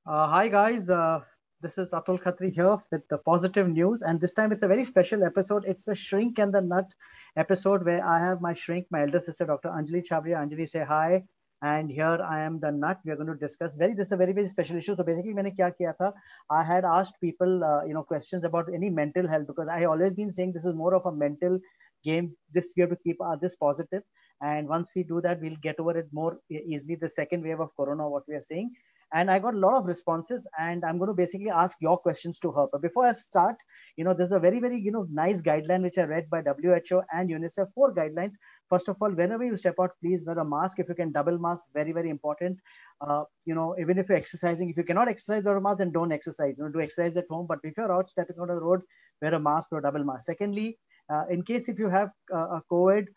Hi guys, this is Atul Khatri here with the positive news, and this time it's a very special episode. It's the Shrink and the Nut episode where I have my shrink, my elder sister, Dr. Anjali Chabria. Anjali, say hi. And here I am, the nut. We are going to discuss this is a very special issue. So basically, मैंने क्या किया था? I had asked people, questions about any mental health because I always been saying this is more of a mental game. This we have to keep this positive, and once we do that, we'll get over it more easily. The second wave of Corona, what we are seeing, and I got a lot of responses, and I'm going to basically ask your questions to her. But before I start, there's a very nice guideline which I read by WHO and UNICEF. Four guidelines. First of all, whenever you step out, please wear a mask. If you can, double mask. Very important. Even if you're exercising, if you cannot exercise or a mask, then don't exercise. Do exercise at home. But if you're out stepping on the road, wear a mask or a double mask. Secondly, in case if you have a COVID,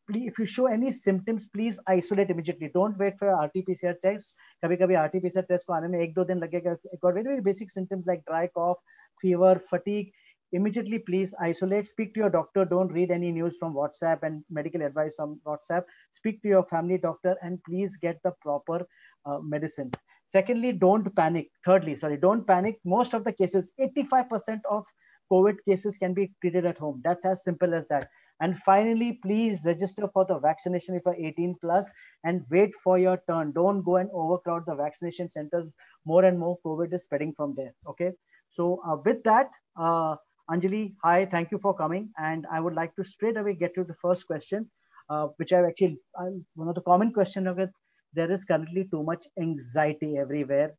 please, if you show any symptoms, please isolate immediately. Don't wait for RT-PCR tests. कभी कभी RT-PCR test को आने में एक दो दिन लगेगा. Got very basic symptoms like dry cough, fever, fatigue. Immediately, please isolate. Speak to your doctor. Don't read any news from WhatsApp and medical advice from WhatsApp. Speak to your family doctor and please get the proper medicines. Secondly, don't panic. Thirdly, sorry, don't panic. Most of the cases, 85% of COVID cases can be treated at home. That's as simple as that. And finally, please register for the vaccination if you're 18 plus and wait for your turn. Don't go and overcrowd the vaccination centers. More and more COVID is spreading from there. Okay. So with that, Anjali, hi, thank you for coming. And I would like to straight away get to the first question, which I've actually, one of the common question of it, there is currently too much anxiety everywhere.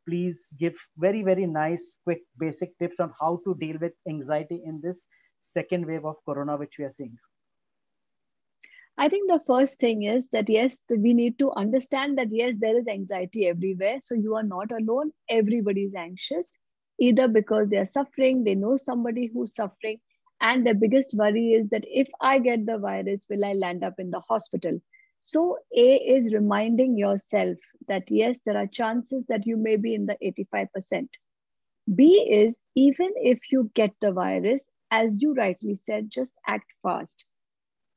Please give very nice, quick, basic tips on how to deal with anxiety in this second wave of corona which we are seeing. I think the first thing is that yes, we need to understand that yes, there is anxiety everywhere. So you are not alone. Everybody is anxious, either because they are suffering, they know somebody who's suffering. And the biggest worry is that if I get the virus, will I land up in the hospital? So A is reminding yourself that yes, there are chances that you may be in the 85%. B is even if you get the virus, as you rightly said, just act fast.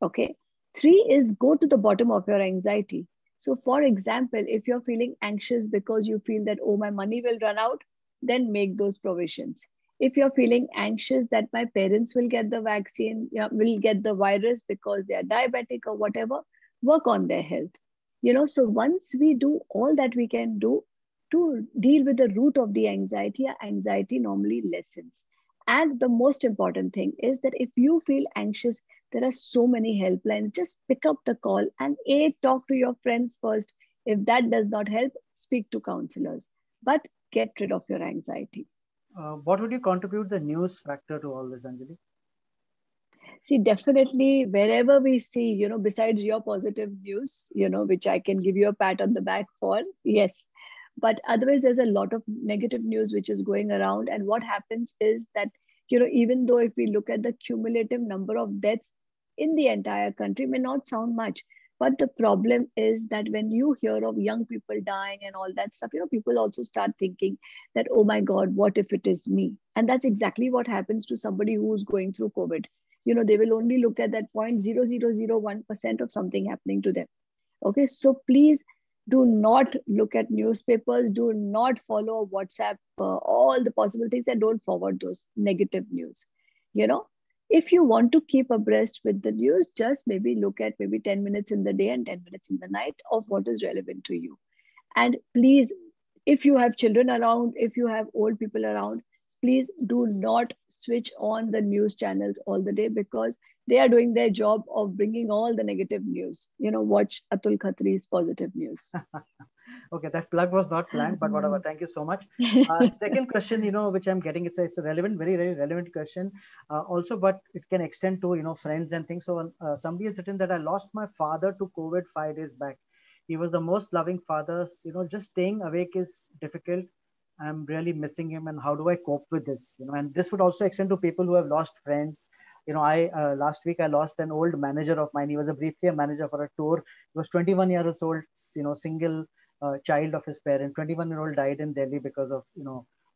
Okay. Three is go to the bottom of your anxiety. So, for example, if you're feeling anxious because you feel that, oh, my money will run out, then make those provisions. If you're feeling anxious that my parents will get the vaccine, will get the virus because they are diabetic or whatever, work on their health. So once we do all that we can do to deal with the root of the anxiety normally lessens. And the most important thing is that if you feel anxious, there are so many helplines. Just pick up the call and talk to your friends first. If that does not help, speak to counselors. But get rid of your anxiety. What would you contribute the news factor to all this, Anjali? See, definitely, wherever we see, besides your positive news, which I can give you a pat on the back for, yes. But otherwise, there's a lot of negative news which is going around. And what happens is that, even though if we look at the cumulative number of deaths in the entire country, may not sound much. But the problem is that when you hear of young people dying and all that stuff, people also start thinking that, oh my God, what if it is me? And that's exactly what happens to somebody who's going through COVID. They will only look at that 0.0001% of something happening to them. Okay, so please do not look at newspapers, do not follow WhatsApp, all the possible things, and don't forward those negative news. If you want to keep abreast with the news, just maybe look at maybe 10 minutes in the day and 10 minutes in the night of what is relevant to you. And please, if you have children around, if you have old people around, please do not switch on the news channels all the day because they are doing their job of bringing all the negative news. Watch Atul Khatri's positive news. Okay, that plug was not planned, but whatever. Thank you so much. Second question, which I'm getting, it's a relevant, very relevant question. Also, but it can extend to friends and things. So somebody has written that I lost my father to COVID 5 days back. He was the most loving father. Just staying awake is difficult. I'm really missing him, and how do I cope with this? And this would also extend to people who have lost friends. I last week I lost an old manager of mine. He was a briefcare manager for a tour. He was 21 years old, single child of his parent. 21-year-old died in Delhi because of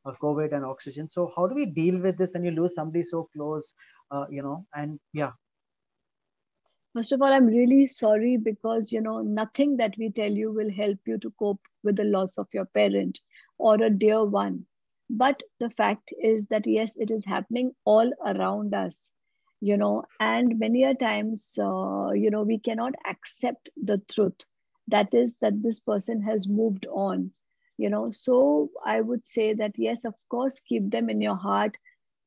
of COVID and oxygen. So how do we deal with this when you lose somebody so close? And yeah. First of all, I'm really sorry because, nothing that we tell you will help you to cope with the loss of your parent. or a dear one. But the fact is that yes, it is happening all around us, and many a times, we cannot accept the truth. That is that this person has moved on, So I would say that yes, of course, keep them in your heart,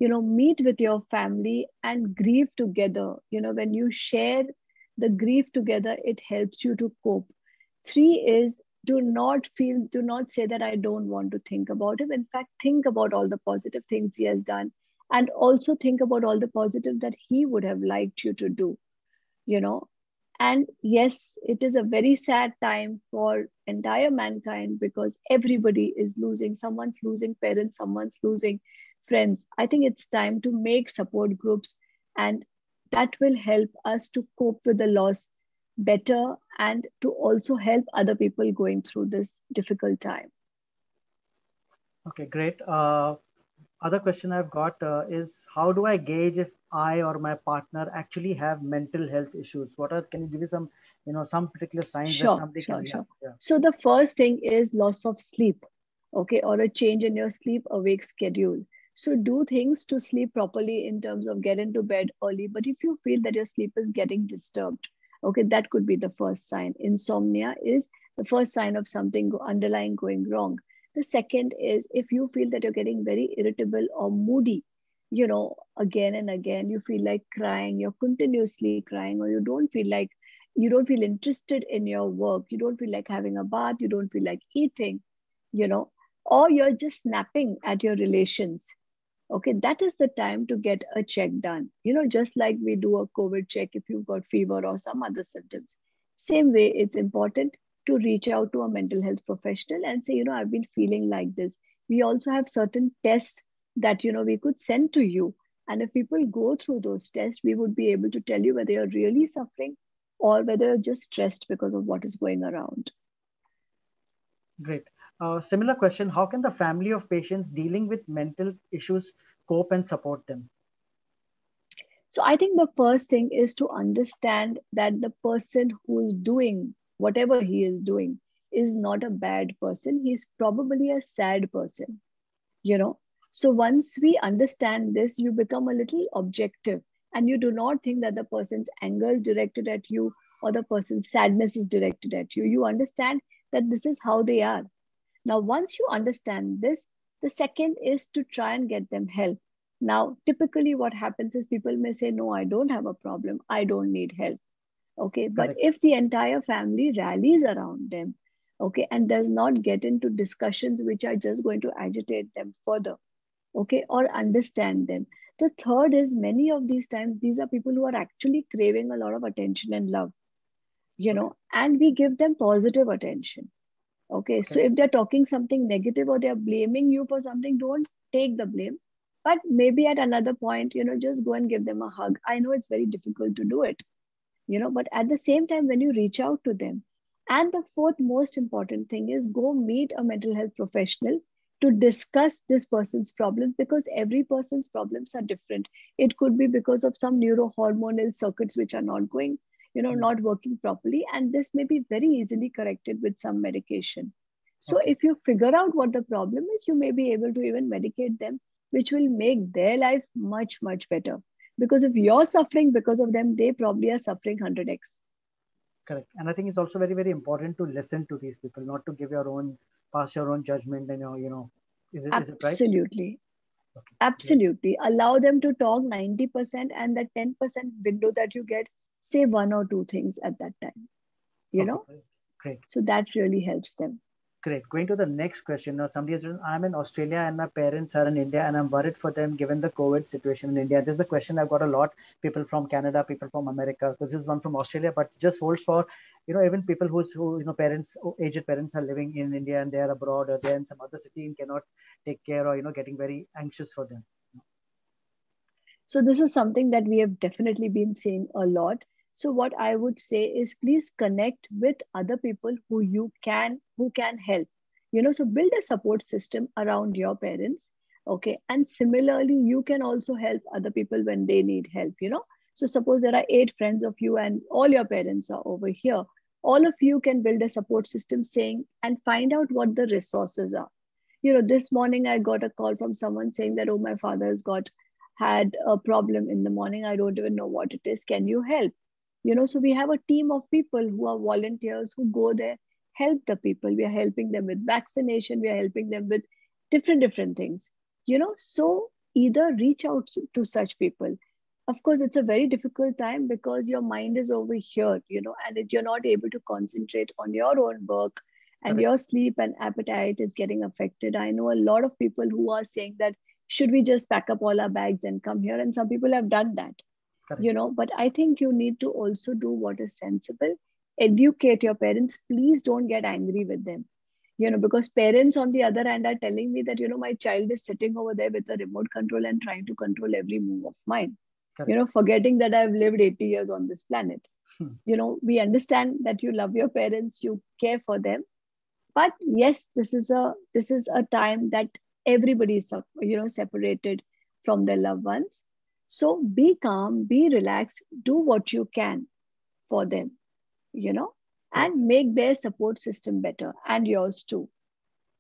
meet with your family and grieve together. When you share the grief together, it helps you to cope. Three is, do not say that I don't want to think about him. In fact, think about all the positive things he has done, and also think about all the positive that he would have liked you to do, you know. And yes, it is a very sad time for entire mankind because everybody is losing, someone's losing parents, someone's losing friends. I think it's time to make support groups, and that will help us to cope with the loss better and to also help other people going through this difficult time. Okay, great. Other question I've got is, how do I gauge if I or my partner actually have mental health issues? Can you give me some, some particular signs that somebody can react? Yeah. So the first thing is loss of sleep, okay, or a change in your sleep awake schedule. So do things to sleep properly in terms of get into bed early. But if you feel that your sleep is getting disturbed, okay, that could be the first sign. Insomnia is the first sign of something underlying going wrong. The second is if you feel that you're getting very irritable or moody, again and again, you feel like crying, you're continuously crying, or you don't feel interested in your work, you don't feel like having a bath, you don't feel like eating, or you're just snapping at your relations. Okay, that is the time to get a check done. Just like we do a COVID check if you've got fever or some other symptoms. Same way, it's important to reach out to a mental health professional and say, I've been feeling like this. We also have certain tests that, we could send to you. And if people go through those tests, we would be able to tell you whether you're really suffering or whether you're just stressed because of what is going around. Great. Similar question, how can the family of patients dealing with mental issues cope and support them? So I think the first thing is to understand that the person who is doing whatever he is doing is not a bad person. He's probably a sad person, So once we understand this, you become a little objective and you do not think that the person's anger is directed at you or the person's sadness is directed at you. You understand that this is how they are. Now, once you understand this, the second is to try and get them help. Now, typically what happens is people may say, no, I don't have a problem. I don't need help. Okay. But Correct. if the entire family rallies around them, okay, and does not get into discussions which are just going to agitate them further, okay, or understand them. The third is many of these times, these are people who are actually craving a lot of attention and love, and we give them positive attention. Okay, so if they're talking something negative or they're blaming you for something, don't take the blame. But maybe at another point, just go and give them a hug. I know it's very difficult to do it, but at the same time, when you reach out to them, and the fourth most important thing is go meet a mental health professional to discuss this person's problems, because every person's problems are different. It could be because of some neurohormonal circuits which are not going, not working properly. And this may be very easily corrected with some medication. So if you figure out what the problem is, you may be able to even medicate them, which will make their life much, much better. Because if you're suffering because of them, they probably are suffering 100x. Correct. And I think it's also very, very important to listen to these people, not to pass your own judgment and, is it right? Absolutely. Okay. Absolutely. Yeah. Allow them to talk 90%, and that 10% window that you get, say one or two things at that time, Great. So that really helps them. Great. Going to the next question. Now, somebody has written, I'm in Australia and my parents are in India and I'm worried for them given the COVID situation in India. This is a question I've got a lot. People from Canada, people from America. This is one from Australia, but just holds for, even people who parents, aged parents are living in India and they are abroad or they're in some other city and cannot take care or, getting very anxious for them. So this is something that we have definitely been seeing a lot. So what I would say is please connect with other people who can help, so build a support system around your parents. Okay. And similarly, you can also help other people when they need help, So suppose there are 8 friends of you and all your parents are over here. All of you can build a support system and find out what the resources are. This morning I got a call from someone saying that, oh, my father has had a problem in the morning. I don't even know what it is. Can you help? So we have a team of people who are volunteers who go there, help the people. We are helping them with vaccination. We are helping them with different things. So either reach out to such people. Of course, it's a very difficult time because your mind is over here, and you're not able to concentrate on your own work, and Correct. your sleep and appetite is getting affected. I know a lot of people who are saying that, should we just pack up all our bags and come here? And some people have done that, Correct. but I think you need to also do what is sensible. Educate your parents. Please don't get angry with them, because parents on the other hand are telling me that, my child is sitting over there with a remote control and trying to control every move of mine, Correct. forgetting that I've lived 80 years on this planet. Hmm. We understand that you love your parents, you care for them, but yes, this is a time that everybody is separated from their loved ones. So be calm, be relaxed, do what you can for them, you know Correct. and make their support system better, and yours too.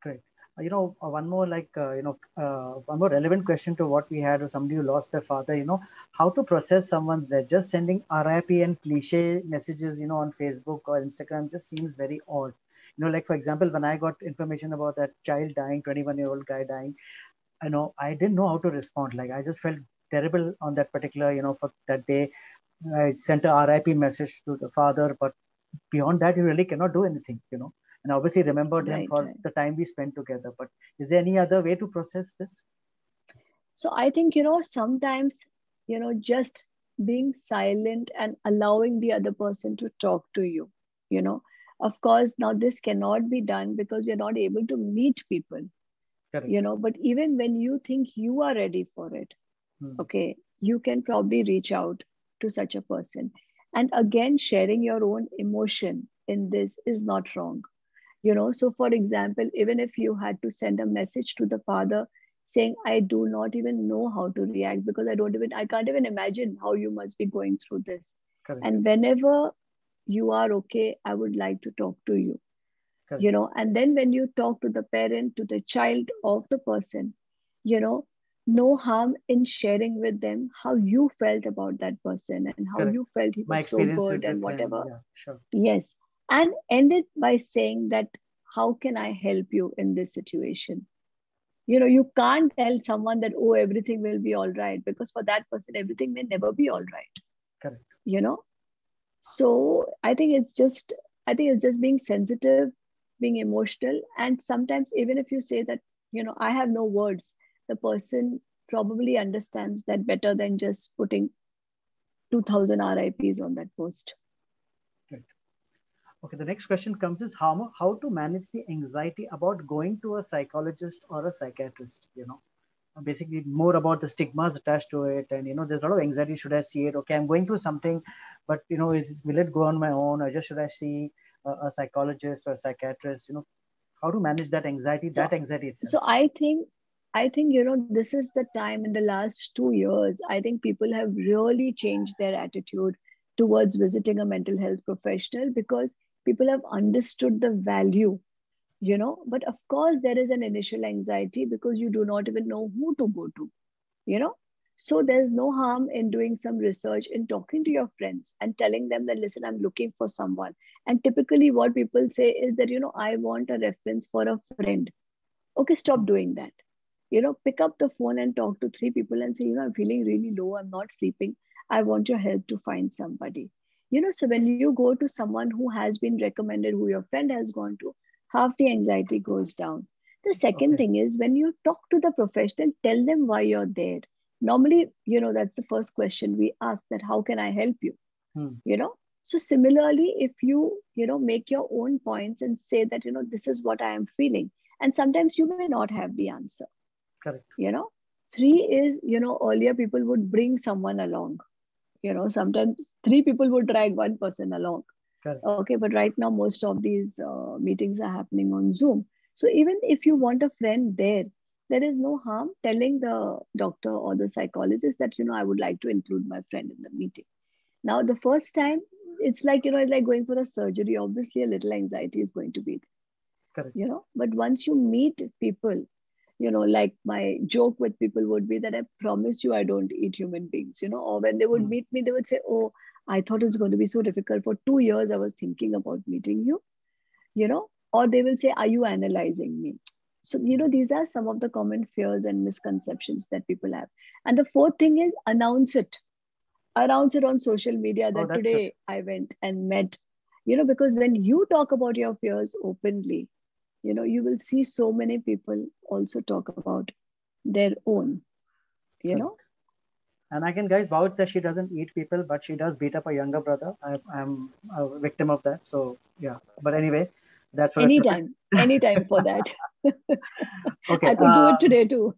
Great. One more one more relevant question to what we had, or somebody who lost their father, how to process someone's death. Just sending RIP and cliche messages, on Facebook or Instagram just seems very odd. Like for example, when I got information about that child dying, 21-year-old guy dying, I didn't know how to respond. Like I just felt terrible on that particular, for that day. I sent a RIP message to the father, but beyond that, you really cannot do anything. And obviously remembered him Right, for right. the time we spent together. But is there any other way to process this? So I think, sometimes, just being silent and allowing the other person to talk to you, you know. Of course, now this cannot be done because we are not able to meet people, Correct. but even when you think you are ready for it, Hmm. okay, you can probably reach out to such a person. And again, sharing your own emotion in this is not wrong. So for example, even if you had to send a message to the father saying, I do not even know how to react because I can't even imagine how you must be going through this. Correct. And whenever you are okay, I would like to talk to you. Correct. And then when you talk to the parent, to the child of the person, you know no harm in sharing with them how you felt about that person and how Correct. you felt he My was so good experiences and with him. whatever. Yeah, sure. Yes. And end it by saying that, how can I help you in this situation? You can't tell someone that, oh, everything will be all right, because for that person everything may never be all right. Correct. you know so I think it's just being sensitive, being emotional. And sometimes even if you say that, I have no words, the person probably understands that better than just putting 2000 RIPs on that post. Right. Okay, the next question comes is how to manage the anxiety about going to a psychologist or a psychiatrist, basically more about the stigmas attached to it. And there's a lot of anxiety. Should I see it? Okay, I'm going through something, but will it go on my own, or just should I see a psychologist or a psychiatrist? How to manage that anxiety, So, itself. so I think this is the time in the last 2 years. I think people have really changed their attitude towards visiting a mental health professional because people have understood the value. But of course, there is an initial anxiety because you do not even know who to go to. you know so there's no harm in doing some research, in talking to your friends and telling them that, listen, I'm looking for someone. And typically what people say is that, I want a reference for a friend. Okay, stop doing that. Pick up the phone and talk to three people and say, I'm feeling really low, I'm not sleeping, I want your help to find somebody. So when you go to someone who has been recommended, who your friend has gone to, half the anxiety goes down. The second Okay. thing is, when you talk to the professional, tell them why you're there. Normally, that's the first question we ask, that how can I help you? Hmm. you know so similarly, if you make your own points and say that, this is what I am feeling, and sometimes you may not have the answer. Correct. you know Three is, earlier people would bring someone along. Sometimes three people would drag one person along. Correct. Okay, but right now most of these meetings are happening on Zoom. So even if you want a friend there is no harm telling the doctor or the psychologist that, I would like to include my friend in the meeting. Now, the first time, it's like, it's like going for a surgery. Obviously, a little anxiety is going to be there. Correct. But once you meet people, like my joke with people would be that I promise you I don't eat human beings, or when they would meet me, they would say, oh, I thought it's going to be so difficult. For 2 years, I was thinking about meeting you, or they will say, are you analyzing me? So, these are some of the common fears and misconceptions that people have. And the fourth thing is announce it on social media that that's good. today I went and met, because when you talk about your fears openly, you will see so many people also talk about their own, Correct. And I can, guys, vouch that she doesn't eat people, but she does beat up a younger brother. I'm a victim of that. So yeah. But anyway, that's for anytime for that. Okay. I could do it today too.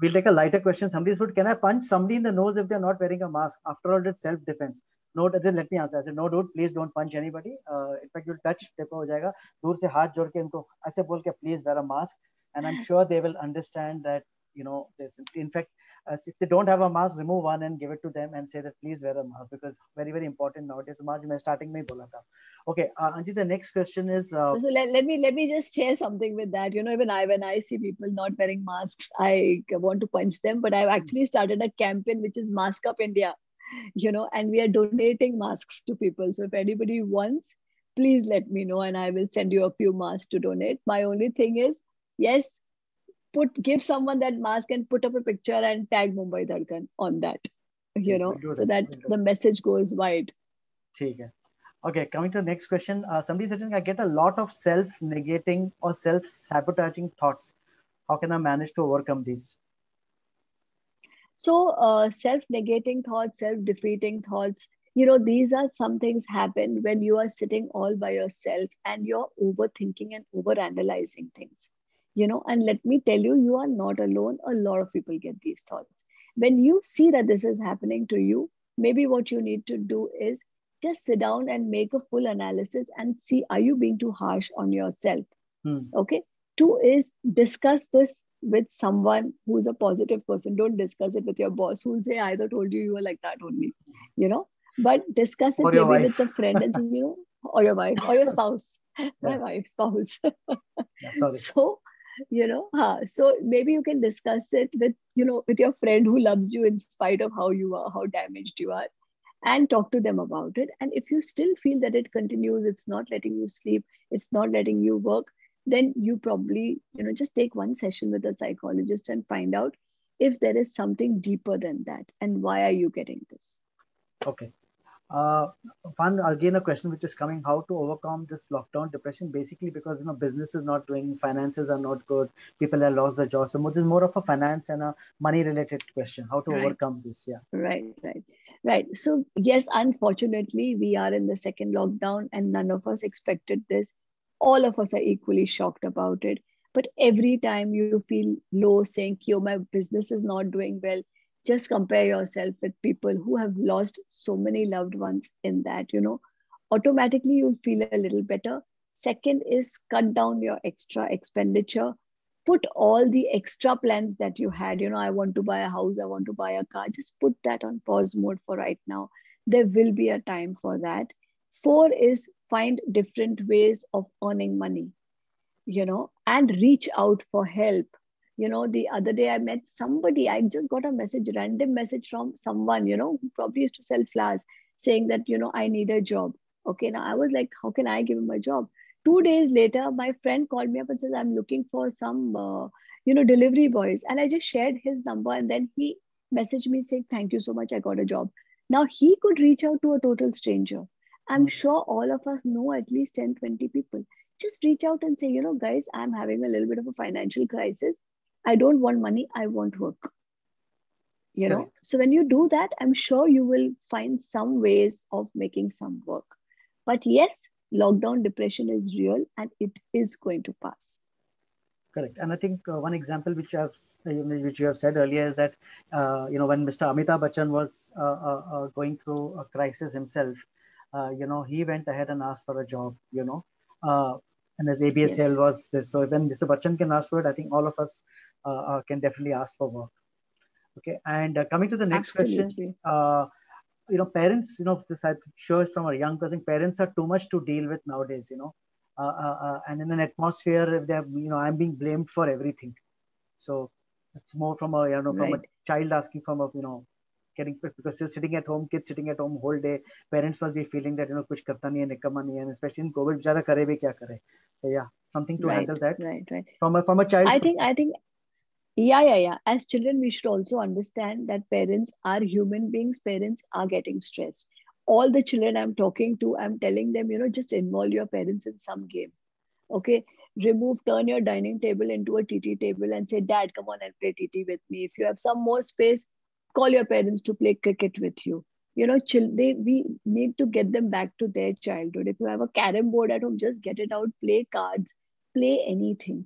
We'll take a lighter question. Somebody said, can I punch somebody in the nose if they're not wearing a mask? After all, it's self-defense. No, then let me answer. I said, no, dude, please don't punch anybody. In fact, you'll touch, देखो हो जाएगा. दूर से हाथ जोड़ के इनको ऐसे बोल के, please wear a mask. And I'm sure they will understand that, this. In fact, if they don't have a mask, remove one and give it to them and say that please wear a mask, because very, very important nowadays. Mask मैं starting में ही बोला था. Okay, Anji, the next question is. So let me just share something with that. Even when I see people not wearing masks, I want to punch them. But I've actually started a campaign which is Mask Up India, and we are donating masks to people. So if anybody wants, please let me know, and I will send you a few masks to donate. My only thing is, yes, give someone that mask and put up a picture and tag Mumbai Dhadkan on that, so that the message goes wide. Okay. Okay, coming to the next question. Somebody said, I get a lot of self-negating or self-sabotaging thoughts. How can I manage to overcome these? So self-negating thoughts, self-defeating thoughts, these are some things happen when you are sitting all by yourself and you're overthinking and overanalyzing things. And let me tell you, you are not alone. A lot of people get these thoughts. When you see that this is happening to you, maybe what you need to do is just sit down and make a full analysis and see, are you being too harsh on yourself? Okay. 2 is discuss this with someone who's a positive person. Don't discuss it with your boss who'll say, I told you were like that only, but discuss it maybe with a friend and say, or your wife or your spouse. My wife's spouse. So, so maybe you can discuss it with, with your friend who loves you in spite of how you are, how damaged you are, and talk to them about it. And if you still feel that it continues, it's not letting you sleep, it's not letting you work, then you probably, just take one session with a psychologist and find out if there is something deeper than that and why are you getting this. Okay. One, again, a question which is coming, how to overcome this lockdown depression, basically because business is not doing, finances are not good, people have lost their jobs. So this is more of a finance and a money related question, how to overcome this. Yeah. Right. So yes, unfortunately, we are in the second lockdown and none of us expected this. All of us are equally shocked about it. But every time you feel low, saying, yo, my business is not doing well, just compare yourself with people who have lost so many loved ones in that, automatically you'll feel a little better. Second is cut down your extra expenditure. Put all the extra plans that you had, I want to buy a house, I want to buy a car, just put that on pause mode for right now. There will be a time for that. 4 is find different ways of earning money, and reach out for help. The other day I met somebody, I just got a random message from someone, who probably used to sell flowers, saying that, I need a job. Okay, now I was like, how can I give him a job? 2 days later, my friend called me up and says, I'm looking for some, delivery boys. And I just shared his number and then he messaged me saying, thank you so much, I got a job. Now he could reach out to a total stranger. I'm sure all of us know at least 10, 20 people. Just reach out and say, guys, I'm having a little bit of a financial crisis. I don't want money, I want work. So when you do that, I'm sure you will find some ways of making some work. But yes, lockdown depression is real and it is going to pass. Correct. And I think one example which you have said earlier is that, when Mr. Amitabh Bachchan was going through a crisis himself, he went ahead and asked for a job, and as ABSL was this. So when Mr. Bachchan can ask for it, I think all of us can definitely ask for work. Okay. And coming to the next question, parents, this I'm sure is from a young person, parents are too much to deal with nowadays, and in an atmosphere where I'm being blamed for everything. So it's more from a from a Right. child asking from a getting, because you're sitting at home, kids sitting at home whole day, parents must be feeling that kuch karta nahi hai, nikama nahi hai, and especially in COVID, बेचारा करे भी क्या करे. So yeah, something to Right. handle that Right. Right. from a child's I perspective. think yeah. As children, we should also understand that parents are human beings. Parents are getting stressed. All the children I'm talking to, I'm telling them, just involve your parents in some game. Okay. Turn your dining table into a TT table and say, Dad, come on and play TT with me. If you have some more space, call your parents to play cricket with you. We need to get them back to their childhood. If you have a carom board at home, just get it out, play cards, play anything,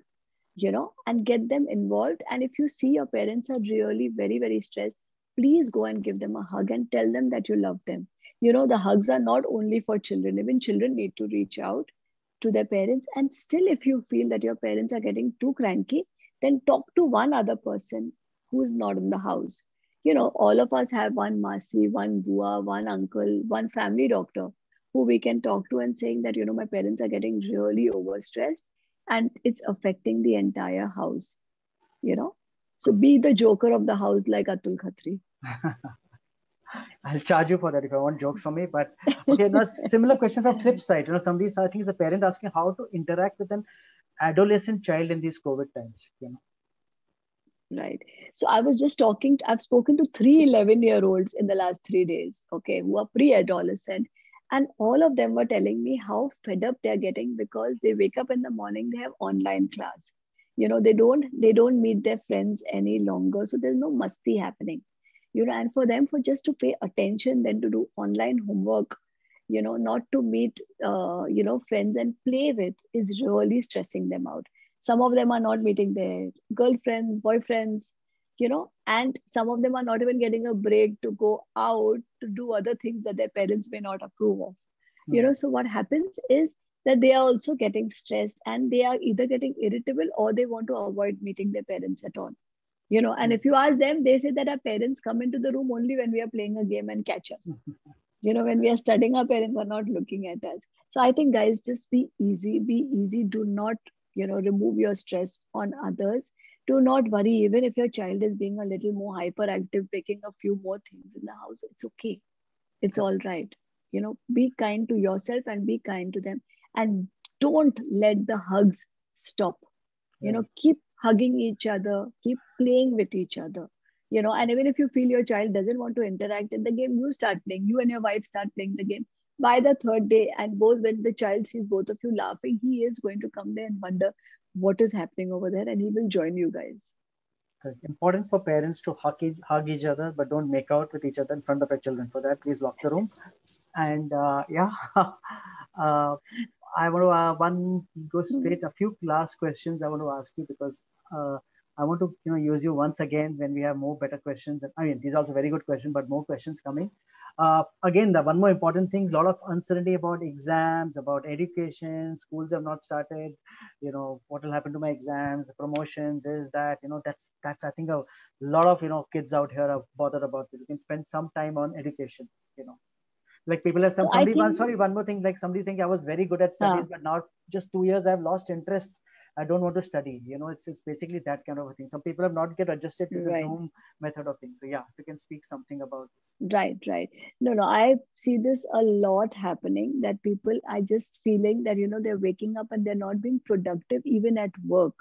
and get them involved. And if you see your parents are really very, very stressed, please go and give them a hug and tell them that you love them. The hugs are not only for children, even children need to reach out to their parents. And still, if you feel that your parents are getting too cranky, then talk to one other person who's not in the house. All of us have one masi, one bua, one uncle, one family doctor who we can talk to and saying that, my parents are getting really overstressed and it's affecting the entire house, you know. So be the joker of the house like Atul Khatri. I'll charge you for that if I want jokes from me. But okay, now similar question from flip side. Somebody's, I think, is a parent asking how to interact with an adolescent child in these COVID times. Right. So I was just talking, I've spoken to 3 11-year-olds in the last 3 days, okay, who are pre-adolescent. And all of them were telling me how fed up they're getting because they wake up in the morning, they have online class. They don't meet their friends any longer. So there's no musty happening. And for them, for just to pay attention, then to do online homework, not to meet friends and play with is really stressing them out. Some of them are not meeting their girlfriends, boyfriends, and some of them are not even getting a break to go out to do other things that their parents may not approve of. So what happens is that they are also getting stressed and they are either getting irritable or they want to avoid meeting their parents at all. And if you ask them, they say that our parents come into the room only when we are playing a game and catch us. When we are studying, our parents are not looking at us. So I think, guys, just be easy. Do not, remove your stress on others. Do not worry, even if your child is being a little more hyperactive, breaking a few more things in the house, it's okay. It's all right. Be kind to yourself and be kind to them. And don't let the hugs stop. Keep hugging each other, keep playing with each other. And even if you feel your child doesn't want to interact in the game, you start playing. You and your wife start playing the game. By the third day, and both when the child sees both of you laughing, he is going to come there and wonder what is happening over there, and he will join you guys. Important for parents to hug each other, but don't make out with each other in front of their children. For that, please lock the room. And I want to go straight a few last questions I want to ask you, because I want to use you once again when we have more better questions. I mean, these are also very good questions, but more questions coming. Again, the one more important thing: a lot of uncertainty about exams, about education. Schools have not started. What will happen to my exams, promotion, this, that. That's I think a lot of kids out here are bothered about it. You can spend some time on education. Like people have So I somebody. think, Sorry, one more thing. Like somebody saying I was very good at studies, but now just 2 years I've lost interest. I don't want to study. It's basically that kind of a thing. Some people have not get adjusted to the right. Zoom method of things. So yeah, if you can speak something about this. Right. No, I see this a lot happening, that people are just feeling that, they're waking up and they're not being productive even at work,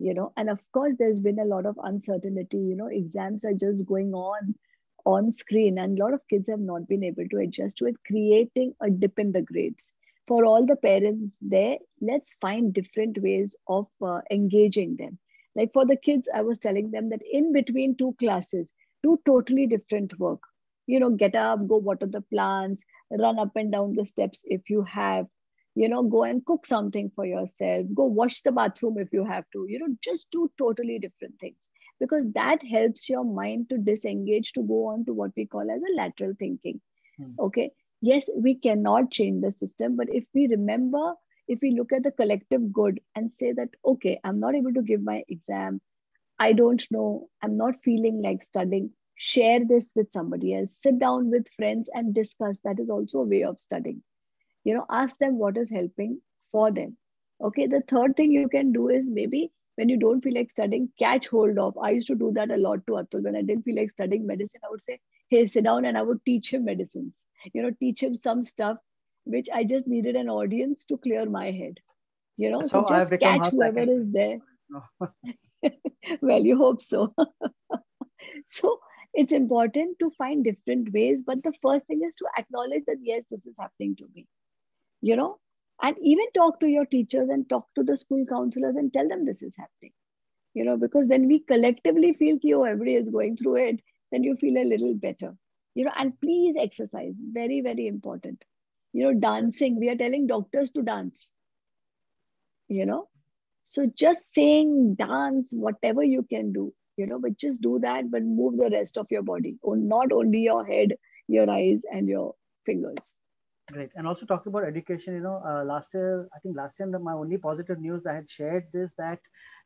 and of course, there's been a lot of uncertainty, exams are just going on screen, and a lot of kids have not been able to adjust to it, creating a dip in the grades. For all the parents there, let's find different ways of engaging them. Like for the kids, I was telling them that in between two classes, do totally different work. Get up, go water the plants, run up and down the steps if you have, go and cook something for yourself, go wash the bathroom if you have to, just do totally different things, because that helps your mind to disengage, to go on to what we call as a lateral thinking. Okay. Yes, we cannot change the system, but if we remember, if we look at the collective good and say that, okay, I'm not able to give my exam, I don't know, I'm not feeling like studying, share this with somebody else, sit down with friends and discuss. That is also a way of studying. Ask them what is helping for them. Okay, the third thing you can do is maybe when you don't feel like studying, catch hold of. I used to do that a lot to Atul. When I didn't feel like studying medicine, I would say, hey, sit down, and I would teach him medicines. Teach him some stuff which I just needed an audience to clear my head. That's So how I've just become catch her whoever second is principal. there. No. Well, you hope so. So it's important to find different ways. But the first thing is to acknowledge that, yes, this is happening to me, you know, and even talk to your teachers and talk to the school counselors and tell them this is happening, because when we collectively feel that, oh, everybody is going through it, then you feel a little better, and please exercise. Very, very important. Yes. Dancing, we are telling doctors to dance, you know, so just saying dance, whatever you can do, but just do that, but move the rest of your body, or not only your head, your eyes, and your fingers. Great. And also talking about education, last year, I think last year, my only positive news I had shared this that,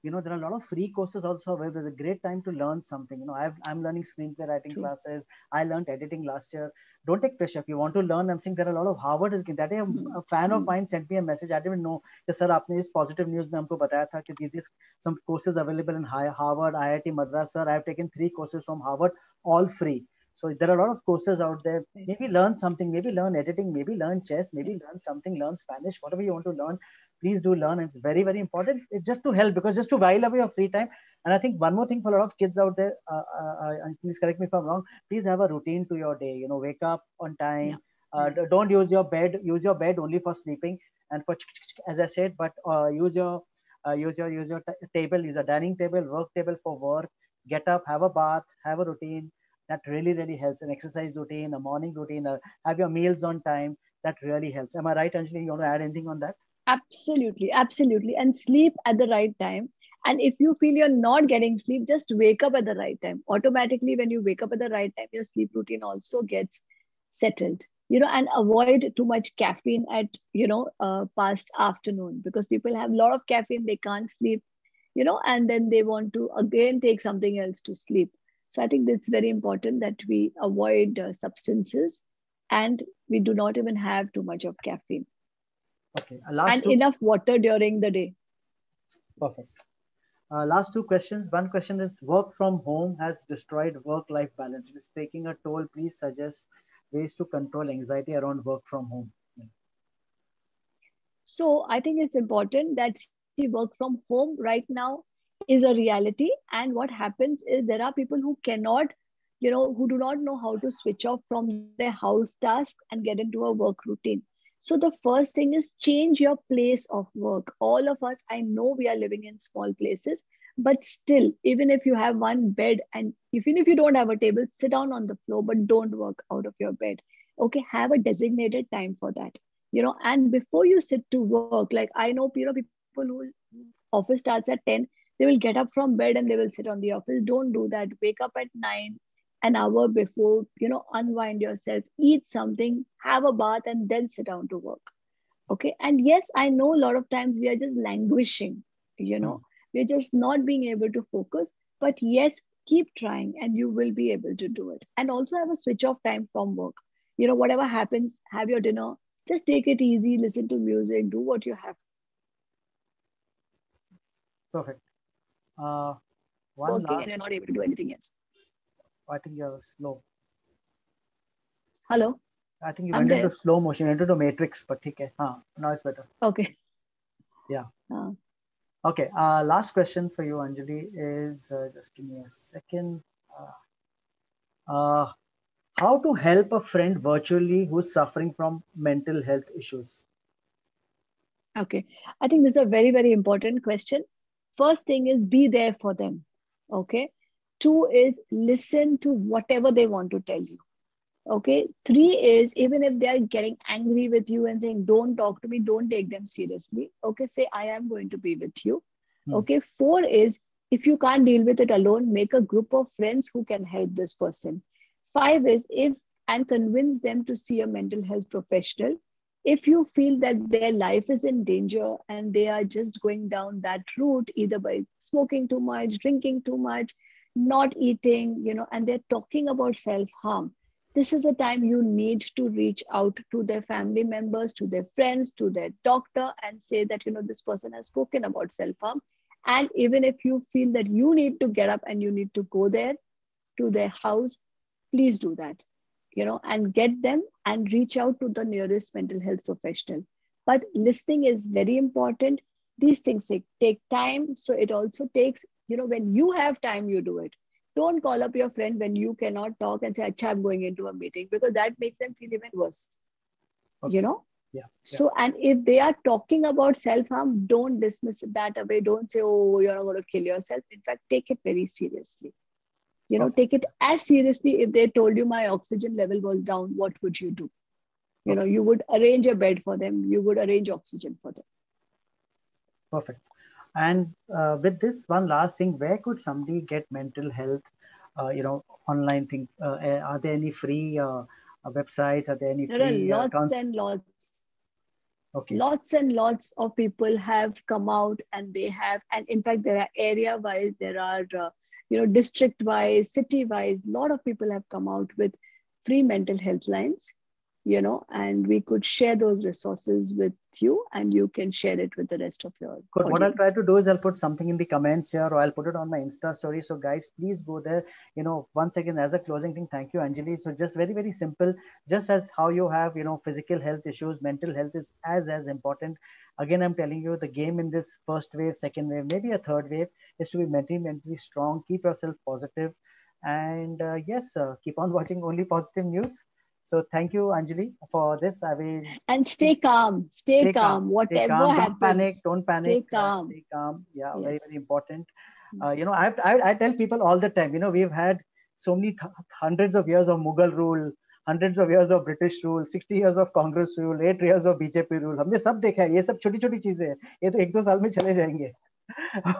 there are a lot of free courses also where there's a great time to learn something. I'm learning screenplay writing True. classes. I learned editing last year. Don't take pressure. If you want to learn, I'm saying there are a lot of Harvard is that day a fan of mine sent me a message. I didn't even know that, sir, आपने इस positive news में हमको बताया था कि these some courses available in Harvard, IIT Madras. Sir, I have taken 3 courses from Harvard, all free. So there are a lot of courses out there. Right. Maybe learn something, maybe learn editing, maybe learn chess, maybe Right. learn something, learn Spanish, whatever you want to learn. Please do learn. It's very, very important. It's just to help, because just to while away your free time. And I think one more thing for a lot of kids out there, and please correct me if I'm wrong, please have a routine to your day. Wake up on Yeah. time. Don't use your bed. Use your bed only for sleeping and for, as I said, but use your table, use a dining table, work table for work. Get up, have a bath, have a routine. That really, really helps. An exercise routine, a morning routine, have your meals on time. That really helps. Am I right, Anjali? You want to add anything on that? Absolutely, absolutely. And sleep at the right time. And if you feel you're not getting sleep, just wake up at the right time. Automatically, when you wake up at the right time, your sleep routine also gets settled. And avoid too much caffeine at, past afternoon, because people have a lot of caffeine, they can't sleep, and then they want to again take something else to sleep. So I think it's very important that we avoid substances, and we do not even have too much of caffeine, Okay. Last and two. enough water during the day. Perfect. Last two questions. One question is, work from home has destroyed work-life balance. It is taking a toll. Please suggest ways to control anxiety around work from home. So I think it's important that, see, work from home right now is a reality. And what happens is there are people who cannot, who do not know how to switch off from their house tasks and get into a work routine. So the first thing is change your place of work. All of us, I know we are living in small places, but still, even if you have one bed, and even if you don't have a table, sit down on the floor, but don't work out of your bed. Okay, have a designated time for that. And before you sit to work, like I know, people who office starts at 10, they will get up from bed and they will sit on the office. Don't do that. Wake up at 9, an hour before, unwind yourself, eat something, have a bath, and then sit down to work. Okay. And yes, I know a lot of times we are just languishing, Hmm. we're just not being able to focus. But yes, keep trying and you will be able to do it. And also have a switch off time from work. Whatever happens, have your dinner, just take it easy, listen to music, do what you have to do. Perfect. If Uh, you're working and one you're not last. able to do anything else. I think you're slow. Hello, I think you I'm went into there. slow motion, into the matrix, but okay. Now it's better. Okay. Yeah. Uh, Okay. Last question for you, Anjali, is just give me a second. Uh, how to help a friend virtually who's suffering from mental health issues? okay. I think this is a very, very important question. First thing is be there for them. Okay. Two is listen to whatever they want to tell you. Okay. Three is even if they are getting angry with you and saying, don't talk to me, don't take them seriously. Okay. Say, I am going to be with you. Hmm. Okay. Four is if you can't deal with it alone, make a group of friends who can help this person. Five is if and convince them to see a mental health professional. If you feel that their life is in danger and they are just going down that route, either by smoking too much, drinking too much, not eating, and they're talking about self harm, This is a time you need to reach out to their family members, to their friends, to their doctor, and say that, this person has spoken about self harm. And even if you feel that you need to get up and you need to go there to their house, please do that, and get them and reach out to the nearest mental health professional. But listening is very important. These things take time. So it also takes, when you have time, you do it. Don't call up your friend when you cannot talk and say, Acha, I'm going into a meeting, because that makes them feel even worse, Okay. you know? Yeah. So, and if they are talking about self harm, don't dismiss it that away. Don't say, oh, you're not going to kill yourself. In fact, take it very seriously. Okay. Take it as seriously. If they told you my oxygen level was down, what would you do? Okay. You would arrange a bed for them. You would arrange oxygen for them. Perfect. And with this one last thing, where could somebody get mental health, online thing? Are there any free websites? Are there any There are free lots accounts? and Okay. lots and lots of people have come out, and they have, and in fact, there are area wise, there are, district wise, city wise, a lot of people have come out with free mental health lines, and we could share those resources with you, and you can share it with the rest of your Good. What I'll try audience. to do is I'll put something in the comments here, or I'll put it on my Insta story. So guys, please go there. Once again, as a closing thing, thank you, Anjali. So just very, very simple. Just as how you have, physical health issues, mental health is as important. Again, I'm telling you, the game in this first wave, second wave, maybe a third wave, is to be mentally strong. Keep yourself positive, and yes, keep on watching only positive news. So thank you, Anjali, for this. I will And stay calm, stay stay calm, calm, stay whatever calm. Don't panic, happens, don't panic. stay calm. Stay calm. Yeah, very, Yes. very important. I tell people all the time, we've had so many hundreds of years of Mughal rule, hundreds of years of British rule, 60 years of Congress rule, 8 years of BJP rule. हमने सब देखा है. ये सब छोटी छोटी चीजें हैं. ये तो एक दो साल में चले जाएंगे.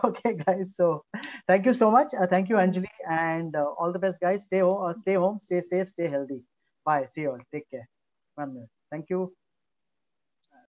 Okay, guys. So thank you so much. Thank you, Anjali, and all the best, guys. Stay home, stay safe, stay healthy. Bye. See you all. Take care. 1 minute. Thank you.